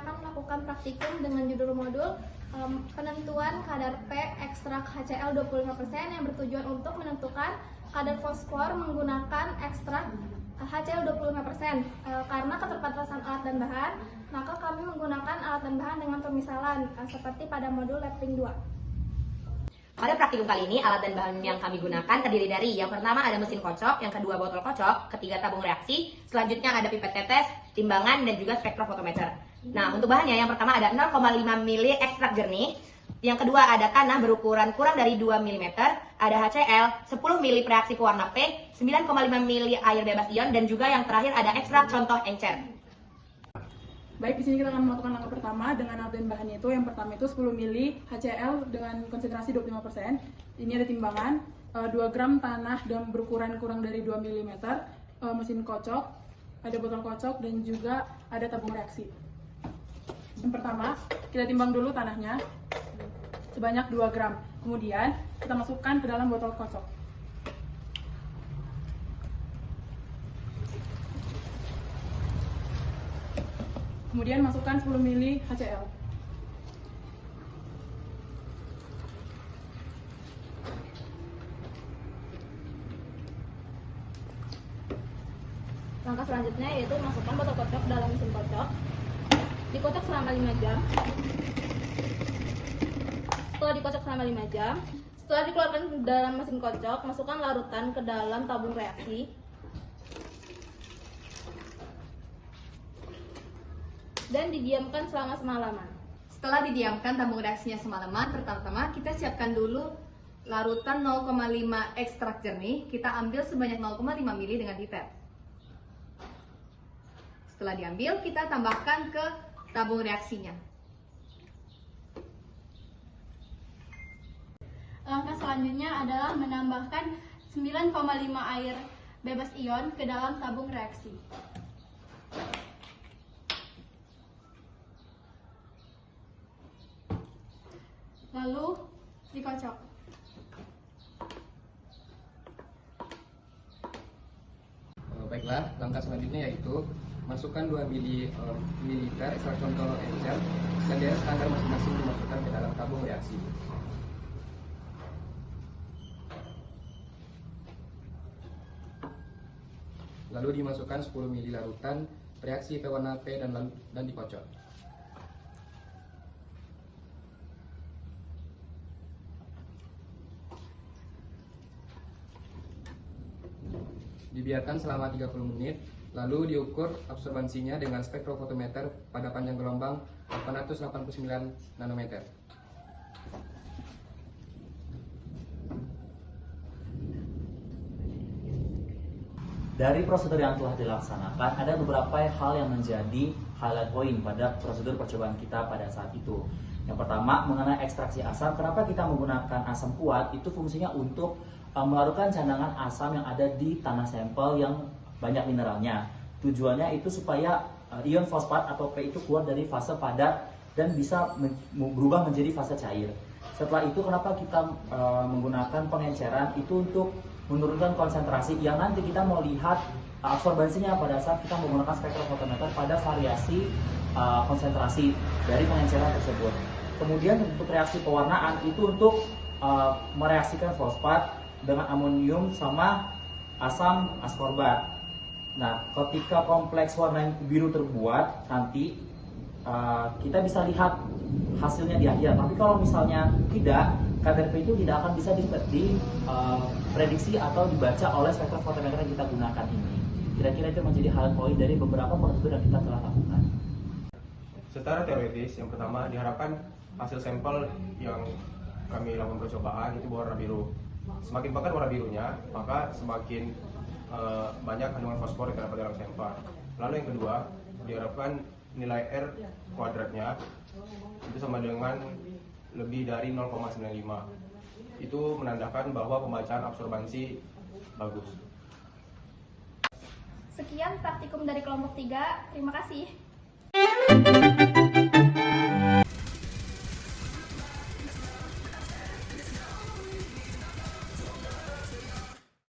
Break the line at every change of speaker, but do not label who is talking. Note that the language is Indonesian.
akan melakukan praktikum dengan judul modul penentuan kadar P ekstrak HCl 25% yang bertujuan untuk menentukan kadar fosfor menggunakan ekstrak HCl 25%. Karena keterbatasan alat dan bahan, maka kami menggunakan alat dan bahan dengan pemisalan seperti pada modul Lapping 2.
Pada praktikum kali ini, alat dan bahan yang kami gunakan terdiri dari yang pertama ada mesin kocok, yang kedua botol kocok, ketiga tabung reaksi, selanjutnya ada pipet tetes, timbangan, dan juga spektrofotometer. Nah, untuk bahannya yang pertama ada 0,5 ml ekstrak jernih, yang kedua ada tanah berukuran kurang dari 2 mm, ada HCl, 10 ml reaksi pewarna P, 9,5 ml air bebas ion, dan juga yang terakhir ada ekstrak contoh encer.
Baik, di sini kita akan melakukan langkah pertama dengan alat dan bahannya itu. Yang pertama itu 10 ml HCl dengan konsentrasi 25%. Ini ada timbangan, 2 gram tanah dan berukuran kurang dari 2 mm, mesin kocok, ada botol kocok, dan juga ada tabung reaksi. Yang pertama, kita timbang dulu tanahnya sebanyak 2 gram. Kemudian, kita masukkan ke dalam botol kocok. Kemudian masukkan 10 ml HCl.
Langkah selanjutnya yaitu masukkan botol kocok dalam mesin kocok. Dikocok selama 5 jam. Setelah dikocok selama 5 jam, setelah dikeluarkan dalam mesin kocok, masukkan larutan ke dalam tabung reaksi. Dan didiamkan selama semalaman.
Setelah didiamkan tabung reaksinya semalaman, pertama-tama kita siapkan dulu larutan 0,5 ekstrak jernih. Kita ambil sebanyak 0,5 ml dengan pipet. Setelah diambil, kita tambahkan ke tabung reaksinya.
Langkah selanjutnya adalah menambahkan 9,5 air bebas ion ke dalam tabung reaksi. Lalu dikocok.
Baiklah, langkah selanjutnya yaitu masukkan 2 ml ekstrak contoh encer dan dari standar masing-masing dimasukkan ke dalam tabung reaksi. Lalu dimasukkan 10 ml larutan reaksi pewarna P dan dikocok. Dibiarkan selama 30 menit, lalu diukur absorbansinya dengan spektrofotometer pada panjang gelombang 889 nanometer.
Dari prosedur yang telah dilaksanakan, ada beberapa hal yang menjadi highlight point pada prosedur percobaan kita pada saat itu. Yang pertama, mengenai ekstraksi asam. Kenapa kita menggunakan asam kuat? Itu fungsinya untuk melarutkan cadangan asam yang ada di tanah sampel yang banyak mineralnya. Tujuannya itu supaya ion fosfat atau P itu keluar dari fase padat dan bisa berubah menjadi fase cair. Setelah itu, kenapa kita menggunakan pengenceran? Itu untuk menurunkan konsentrasi yang nanti kita mau lihat absorbansinya pada saat kita menggunakan spektrofotometer pada variasi konsentrasi dari pengenceran tersebut. Kemudian untuk reaksi pewarnaan itu untuk mereaksikan fosfat dengan amonium sama asam askorbat. Nah, ketika kompleks warna biru terbuat, nanti kita bisa lihat hasilnya di akhir. Tapi kalau misalnya tidak, kadar P itu tidak akan bisa diprediksi atau dibaca oleh spektrofotometer yang kita gunakan ini. Kira-kira itu menjadi hal poin dari beberapa prosedur yang kita telah lakukan.
Secara teoritis, yang pertama diharapkan hasil sampel yang kami lakukan percobaan itu berwarna biru. Semakin pekat warna birunya, maka semakin banyak kandungan fosfor yang terdapat dalam sampel. Lalu yang kedua, diharapkan nilai R kuadratnya itu sama dengan lebih dari 0,95. Itu menandakan bahwa pembacaan absorbansi bagus.
Sekian praktikum dari kelompok 3. Terima kasih.